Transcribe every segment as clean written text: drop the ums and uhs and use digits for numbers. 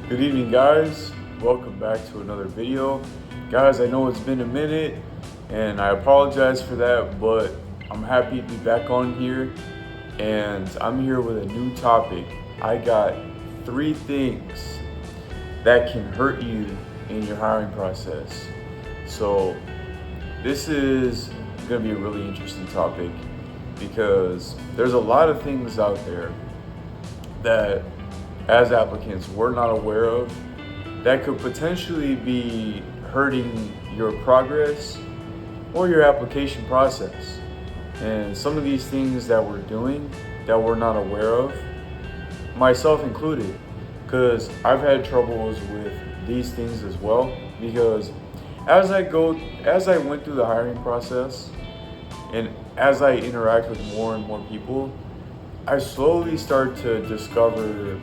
Good evening, guys. Welcome back to another video. Guys, I know it's been a minute and I apologize for that, but I'm happy to be back on here and I'm here with a new topic. I got 3 things that can hurt you in your hiring process. So, this is going to be a really interesting topic because there's a lot of things out there that as applicants we're not aware of that could potentially be hurting your progress or your application process. And some of these things that we're doing that we're not aware of, myself included, because I've had troubles with these things as well. Because as I went through the hiring process and as I interact with more and more people, I slowly start to discover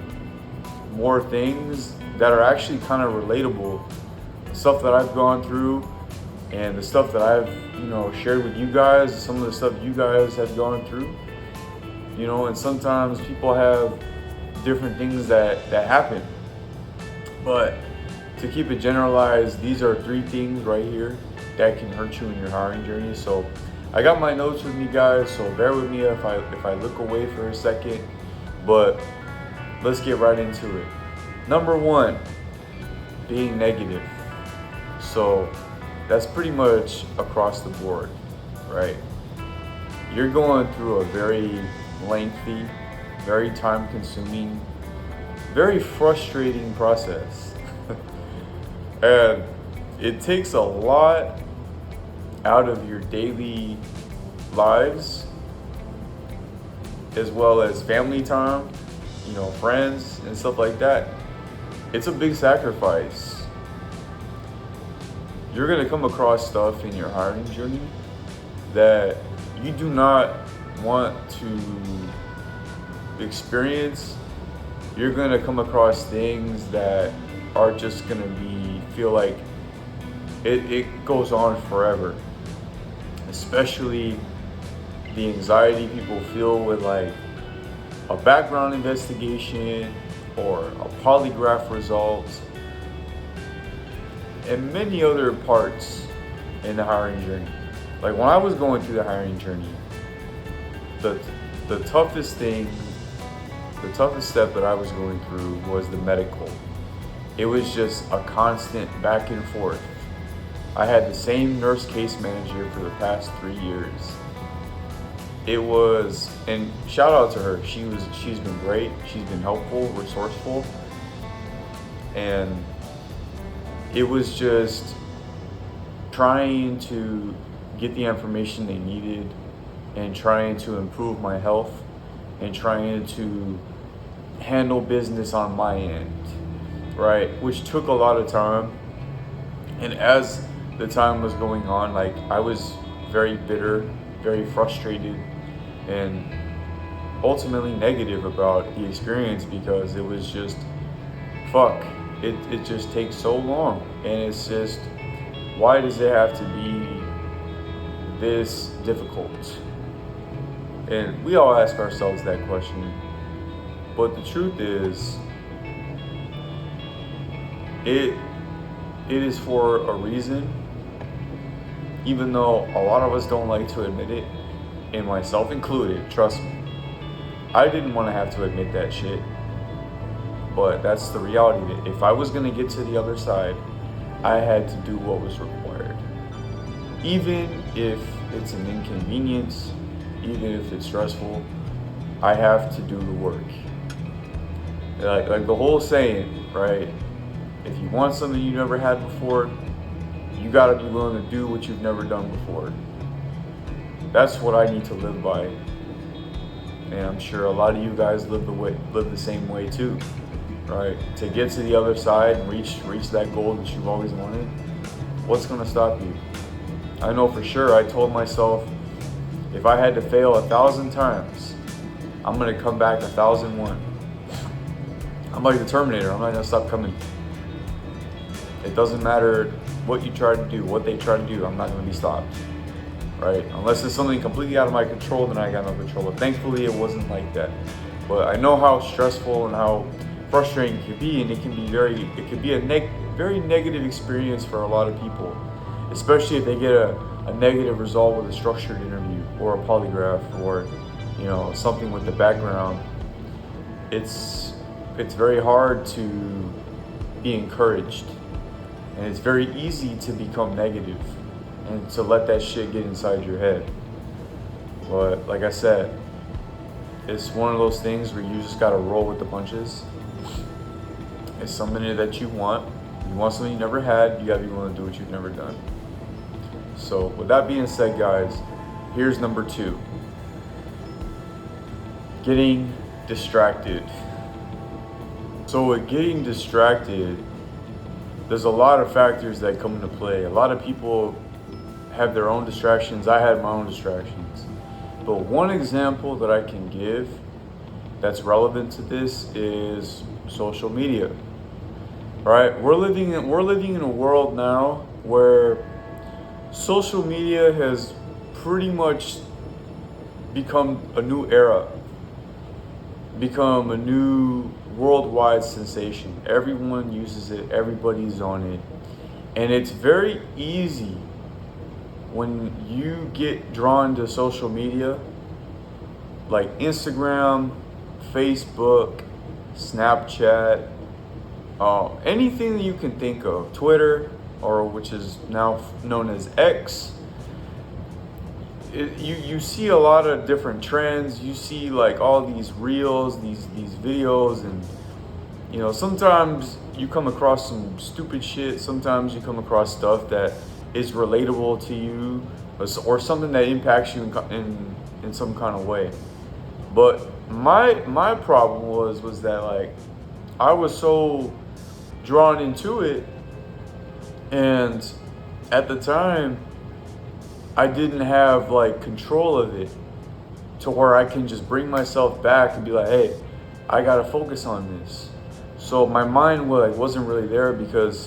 more things that are actually kind of relatable, stuff that I've gone through and the stuff that I've shared with you guys, some of the stuff you guys have gone through, and sometimes people have different things that happen, but to keep it generalized, these are 3 things right here that can hurt you in your hiring journey. So I got my notes with me, guys, so bear with me if I look away for a second, but let's get right into it. Number 1, being negative. So that's pretty much across the board, right? You're going through a very lengthy, very time-consuming, very frustrating process. And it takes a lot out of your daily lives as well as family time, friends and stuff like that. It's a big sacrifice. You're gonna come across stuff in your hiring journey that you do not want to experience. You're gonna come across things that are just gonna feel like it goes on forever. Especially the anxiety people feel with like a background investigation or a polygraph result and many other parts in the hiring journey. Like when I was going through the hiring journey, the toughest step that I was going through was the medical. It was just a constant back and forth. I had the same nurse case manager for the past 3 years. It was, and shout out to her. She's been great. She's been helpful, resourceful, and it was just trying to get the information they needed and trying to improve my health and trying to handle business on my end, right? Which took a lot of time. And as the time was going on, like I was very bitter, very frustrated, and ultimately negative about the experience because it was just it just takes so long, and it's just, why does it have to be this difficult? And we all ask ourselves that question, but the truth is it is for a reason, even though a lot of us don't like to admit it, and myself included. Trust me, I didn't want to have to admit that shit, but that's the reality. That if I was going to get to the other side, I had to do what was required, even if it's an inconvenience, even if it's stressful. I have to do the work. Like the whole saying, right? If you want something you never had before, you got to be willing to do what you've never done before. That's what I need to live by, and I'm sure a lot of you guys live the same way too, right? To get to the other side and reach that goal that you've always wanted. What's going to stop you? I know for sure. I told myself, if I had to fail 1,000 times, I'm going to come back 1,001. I'm like the Terminator. I'm not going to stop coming. It doesn't matter what you try to do, what they try to do. I'm not going to be stopped. Right? Unless it's something completely out of my control, then I got no control. But thankfully, it wasn't like that. But I know how stressful and how frustrating it can be, and it can be a very negative experience for a lot of people, especially if they get a negative result with a structured interview or a polygraph or something with the background. It's very hard to be encouraged, and it's very easy to become negative and to let that shit get inside your head. But like I said, it's one of those things where you just gotta roll with the punches. It's something that you want. You want something you never had, you gotta be willing to do what you've never done. So with that being said, guys, here's number 2. Getting distracted. So with getting distracted, there's a lot of factors that come into play. A lot of people have their own distractions. I had my own distractions. But one example that I can give that's relevant to this is social media. Right? We're living in a world now where social media has pretty much become a new era, become a new worldwide sensation. Everyone uses it, everybody's on it. And it's very easy when you get drawn to social media, like Instagram, Facebook, Snapchat, anything that you can think of, Twitter, or which is now known as X. You see a lot of different trends. You see like all these reels, these videos, and sometimes you come across some stupid shit. Sometimes you come across stuff that is relatable to you, or something that impacts you in some kind of way. But my problem was that like I was so drawn into it, and at the time I didn't have like control of it to where I can just bring myself back and be like, hey, I gotta focus on this. So my mind wasn't really there, because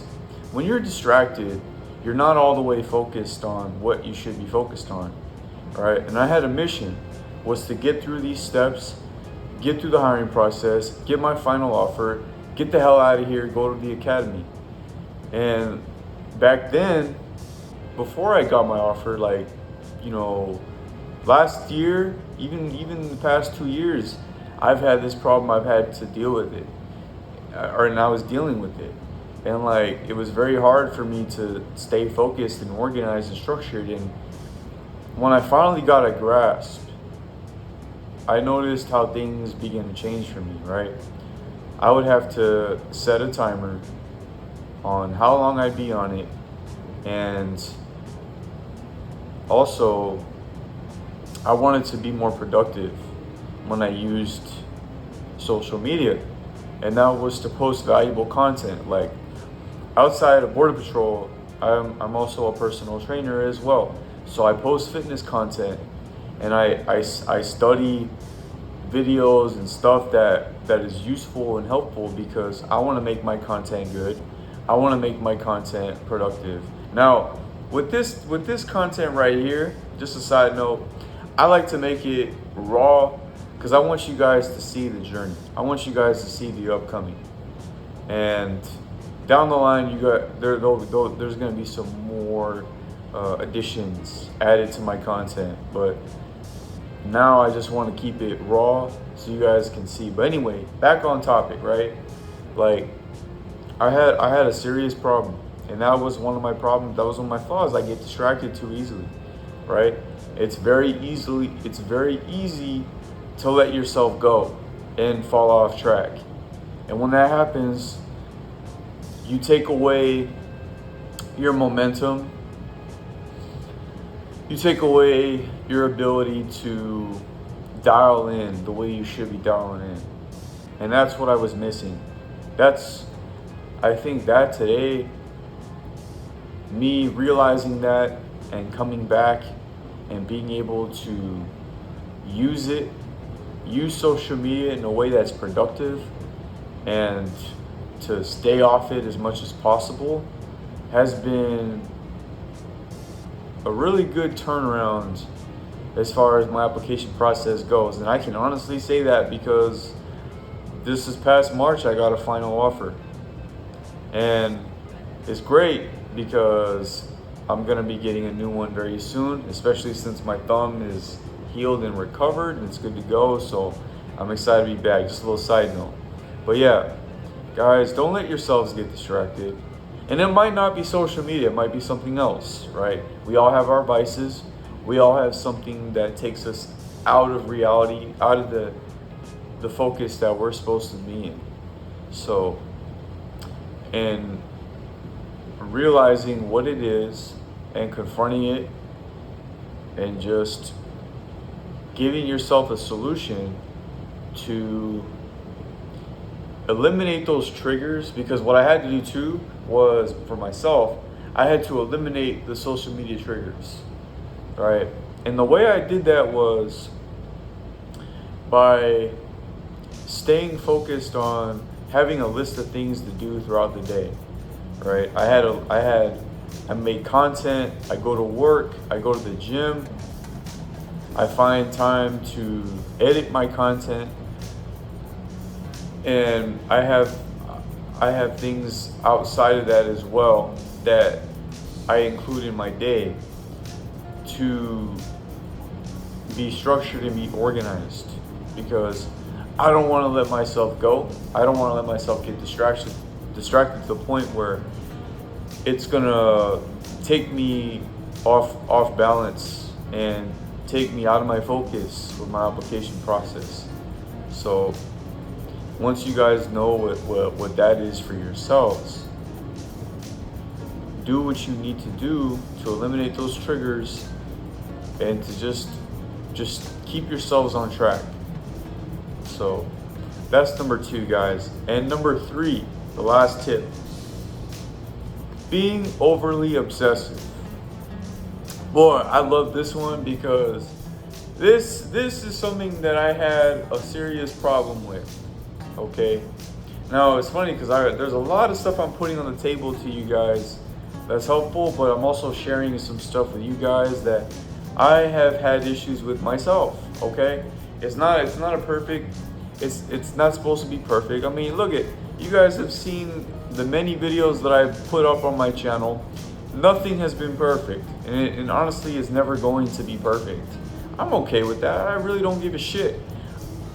when you're distracted, you're not all the way focused on what you should be focused on, right? And I had a mission, was to get through these steps, get through the hiring process, get my final offer, get the hell out of here, go to the academy. And back then, before I got my offer, last year, even the past 2 years, I've had this problem. I've had to deal with it, and I was dealing with it. And it was very hard for me to stay focused and organized and structured. And when I finally got a grasp, I noticed how things began to change for me, right? I would have to set a timer on how long I'd be on it. And also, I wanted to be more productive when I used social media. And that was to post valuable content. Like, outside of Border Patrol, I'm also a personal trainer as well. So I post fitness content, and I study videos and stuff that is useful and helpful, because I want to make my content good. I want to make my content productive. Now, with this content right here, just a side note, I like to make it raw, because I want you guys to see the journey. I want you guys to see the upcoming. And down the line, there's going to be some more additions added to my content. But now I just want to keep it raw so you guys can see. But anyway, back on topic, right? Like, I had a serious problem, and that was one of my problems. That was one of my flaws. I get distracted too easily, right? It's very easy to let yourself go and fall off track. And when that happens, you take away your momentum. You take away your ability to dial in the way you should be dialing in. And that's what I was missing. I think that today, me realizing that and coming back and being able to use social media in a way that's productive and to stay off it as much as possible has been a really good turnaround as far as my application process goes. And I can honestly say that because this past March, I got a final offer. And it's great because I'm going to be getting a new one very soon, especially since my thumb is healed and recovered and it's good to go. So I'm excited to be back. Just a little side note. But yeah, guys, don't let yourselves get distracted. And it might not be social media, it might be something else, right? We all have our vices. We all have something that takes us out of reality, out of the focus that we're supposed to be in. So, and realizing what it is and confronting it and just giving yourself a solution to eliminate those triggers. Because what I had to do too was, for myself, I had to eliminate the social media triggers, right? And the way I did that was by staying focused on having a list of things to do throughout the day, right? I make content, I go to work, I go to the gym, I find time to edit my content, and I have things outside of that as well that I include in my day to be structured and be organized, because I don't want to let myself go. I don't want to let myself get distracted to the point where it's gonna take me off balance and take me out of my focus with my application process. So once you guys know what that is for yourselves, do what you need to do to eliminate those triggers and to just keep yourselves on track. So that's number 2, guys. And number 3, the last tip, being overly obsessive. Boy, I love this one because this is something that I had a serious problem with. Okay, now it's funny because there's a lot of stuff I'm putting on the table to you guys that's helpful, but I'm also sharing some stuff with you guys that I have had issues with myself. Okay, it's not a perfect. It's not supposed to be perfect. I mean, look at, you guys have seen the many videos that I've put up on my channel. Nothing has been perfect, and honestly, it's never going to be perfect. I'm okay with that. I really don't give a shit,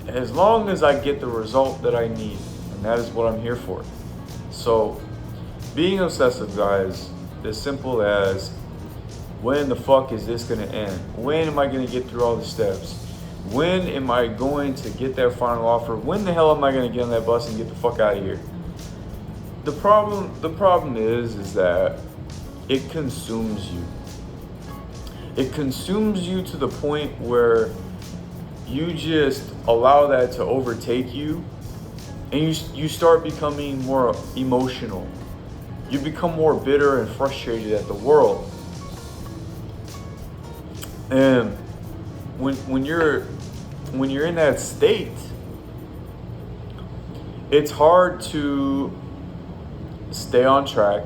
as long as I get the result that I need, and that is what I'm here for. So, being obsessive, guys, as simple as, when the fuck is this gonna end? When am I gonna get through all the steps? When am I going to get that final offer? When the hell am I gonna get on that bus and get the fuck out of here? The problem is that it consumes you. It consumes you to the point where you just allow that to overtake you, and you start becoming more emotional. You become more bitter and frustrated at the world. And when you're in that state, it's hard to stay on track.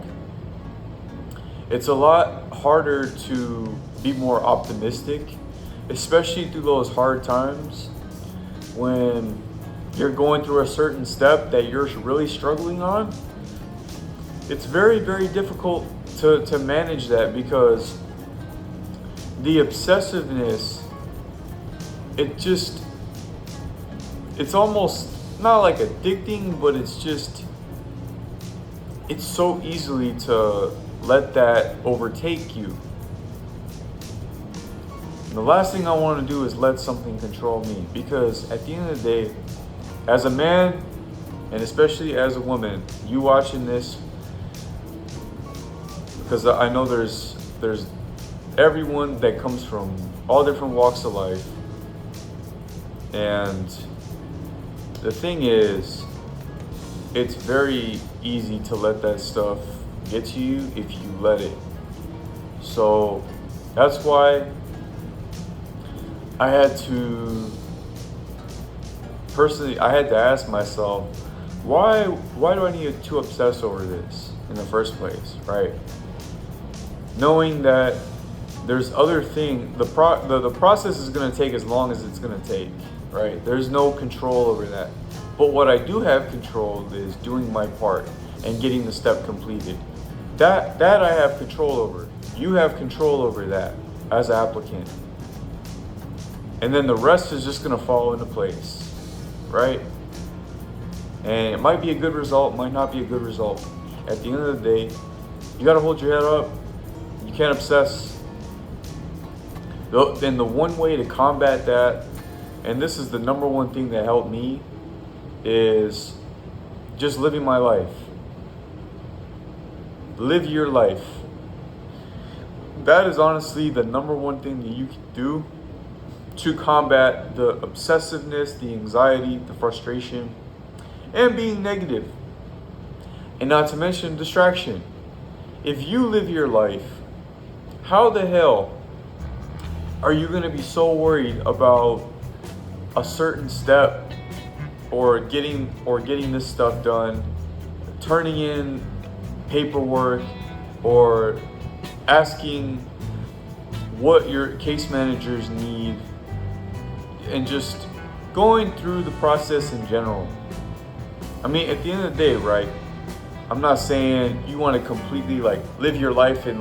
It's a lot harder to be more optimistic, especially through those hard times when you're going through a certain step that you're really struggling on. It's very, very difficult to manage that, because the obsessiveness, it's almost not like addicting, but it's so easily to let that overtake you. And the last thing I want to do is let something control me, because at the end of the day, as a man, and especially as a woman, you watching this, because I know there's everyone that comes from all different walks of life. And the thing is, it's very easy to let that stuff get to you if you let it. So that's why I had to ask myself, why do I need to obsess over this in the first place, right? Knowing that there's other things, the process is going to take as long as it's going to take, right? There's no control over that. But what I do have control is doing my part and getting the step completed. That I have control over. You have control over that as an applicant. And then the rest is just gonna fall into place, right? And it might be a good result, might not be a good result. At the end of the day, you gotta hold your head up. You can't obsess. And the one way to combat that, and this is the number one thing that helped me, is just living my life. Live your life. That is honestly the number one thing that you can do to combat the obsessiveness, the anxiety, the frustration, and being negative. And not to mention distraction. If you live your life, how the hell are you going to be so worried about a certain step or getting this stuff done, turning in paperwork, or asking what your case managers need, and just going through the process in general? I mean, at the end of the day, right? I'm not saying you want to completely live your life and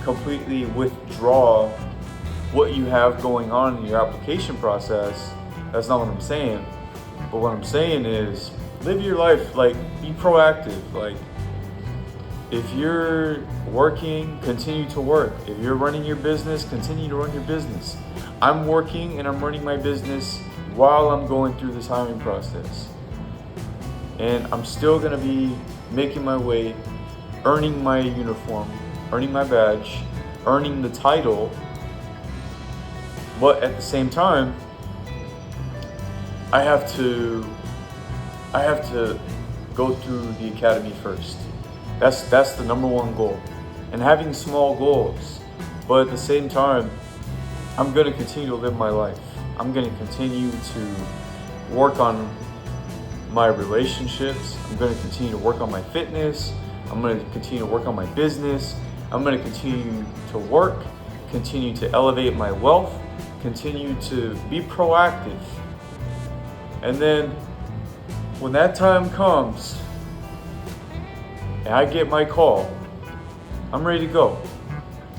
completely withdraw what you have going on in your application process. That's not what I'm saying. But what I'm saying is live your life, be proactive. If you're working, continue to work. If you're running your business, continue to run your business. I'm working and I'm running my business while I'm going through this hiring process. And I'm still gonna be making my way, earning my uniform, earning my badge, earning the title. But at the same time, I have to go through the academy first. That's the number one goal. And having small goals, but at the same time, I'm gonna continue to live my life. I'm gonna continue to work on my relationships. I'm gonna continue to work on my fitness. I'm gonna continue to work on my business. I'm gonna continue to work, continue to elevate my wealth, continue to be proactive. And then when that time comes and I get my call, I'm ready to go.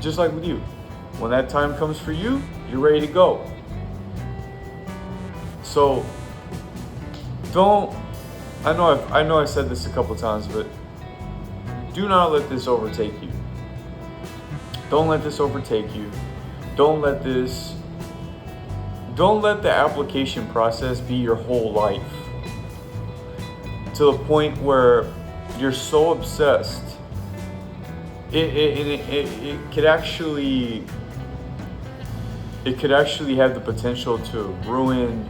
Just like with you. When that time comes for you, you're ready to go. So I know I said this a couple times, but do not let this overtake you. Don't let this overtake you. Don't let the application process be your whole life, to the point where you're so obsessed. It could actually have the potential to ruin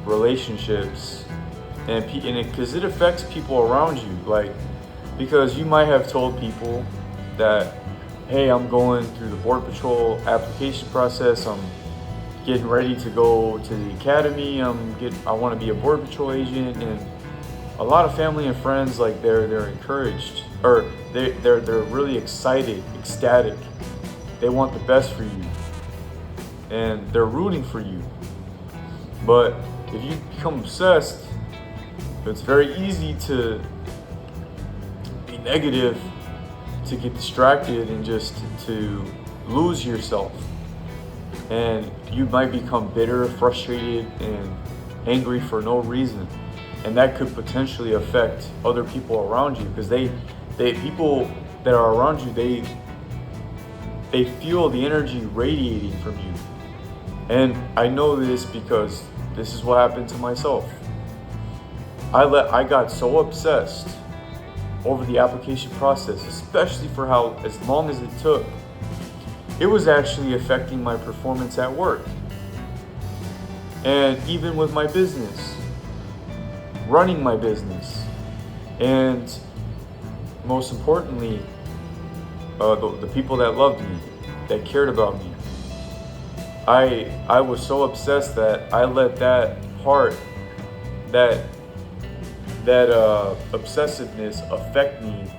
relationships, because it affects people around you. Because you might have told people that, hey, I'm going through the Border Patrol application process, I'm getting ready to go to the academy, I want to be a Border Patrol agent, and a lot of family and friends, they're encouraged, or they're really excited, ecstatic. They want the best for you, and they're rooting for you. But if you become obsessed, it's very easy to be negative, to get distracted, and just to lose yourself. And you might become bitter, frustrated, and angry for no reason. And that could potentially affect other people around you, because people that are around you, they feel the energy radiating from you. And I know this because this is what happened to myself. I got so obsessed over the application process, especially for as long as it took. It was actually affecting my performance at work, and even with my business, running my business, and most importantly, the people that loved me, that cared about me. I was so obsessed that I let that part, that obsessiveness affect me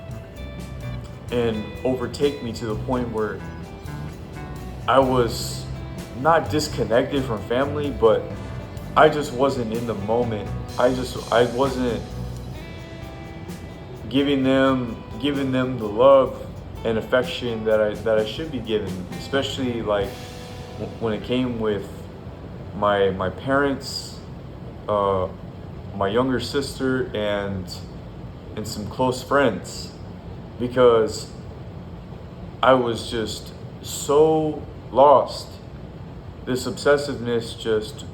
and overtake me, to the point where I was not disconnected from family, but I just wasn't in the moment. I wasn't giving them the love and affection that I should be given, especially like when it came with my parents, uh, my younger sister, and some close friends, because I was just so lost. This obsessiveness just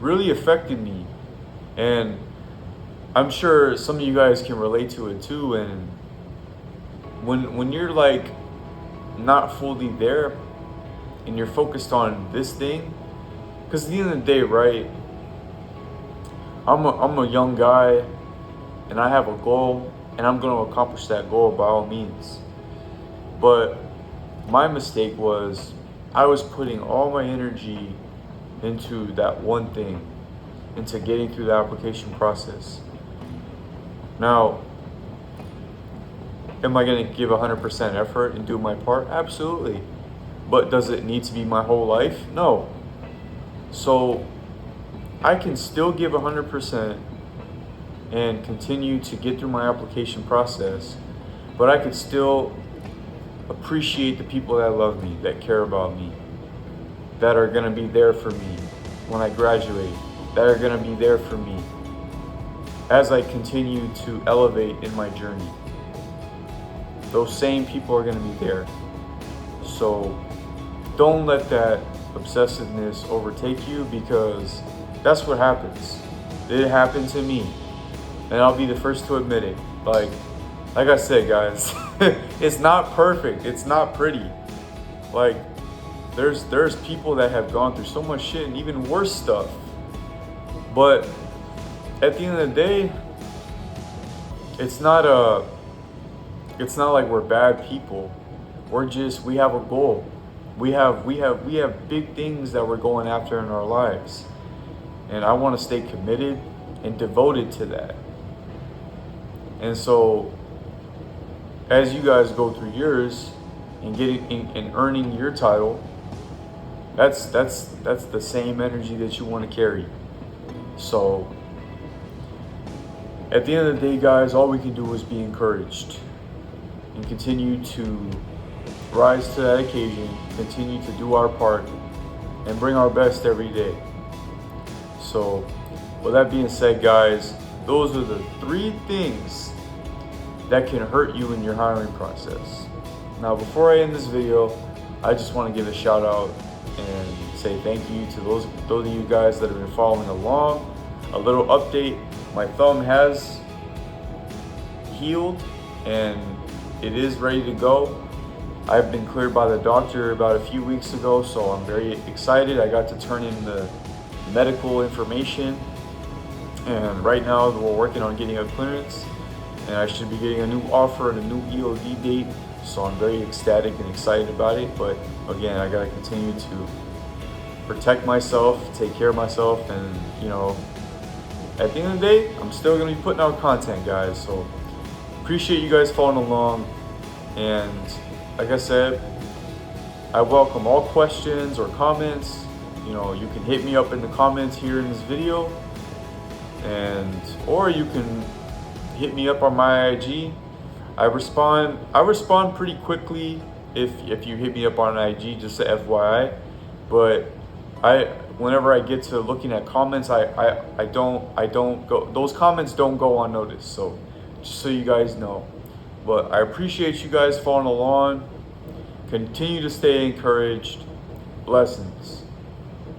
really affected me, and I'm sure some of you guys can relate to it too. And when you're like not fully there and you're focused on this thing, because at the end of the day, right, I'm a young guy and I have a goal and I'm going to accomplish that goal by all means. But my mistake was I was putting all my energy into that one thing, into getting through the application process. Now, am I going to give 100% effort and do my part? Absolutely. But does it need to be my whole life? No. So I can still give 100% and continue to get through my application process, but I could still appreciate the people that love me, that care about me, that are going to be there for me when I graduate, that are going to be there for me as I continue to elevate in my journey. Those same people are going to be there. So don't let that obsessiveness overtake you, because that's what happens. It happened to me, and I'll be the first to admit it. Like I said, guys, it's not perfect. It's not pretty. Like there's people that have gone through so much shit and even worse stuff. But at the end of the day, it's not like we're bad people. We have a goal. We have big things that we're going after in our lives. And I want to stay committed and devoted to that. And so as you guys go through yours and and earning your title, that's the same energy that you want to carry. So at the end of the day, guys, all we can do is be encouraged and continue to rise to that occasion, continue to do our part, and bring our best every day. So with that being said, guys, those are the 3 things that can hurt you in your hiring process. Now, before I end this video, I just want to give a shout out and say thank you to those of you guys that have been following along. A little update: my thumb has healed and it is ready to go. I've been cleared by the doctor about a few weeks ago, so I'm very excited. I got to turn in the medical information, and right now we're working on getting a clearance, and I should be getting a new offer and a new EOD date, so I'm very ecstatic and excited about it. But again, I gotta continue to protect myself, take care of myself, and at the end of the day, I'm still gonna be putting out content, guys. So appreciate you guys following along, and like I said, I welcome all questions or comments. You can hit me up in the comments here in this video, or you can hit me up on my IG. I respond pretty quickly if you hit me up on IG, just a FYI. But whenever I get to looking at comments, I don't go, those comments don't go unnoticed. So just so you guys know. But I appreciate you guys following along. Continue to stay encouraged. Blessings.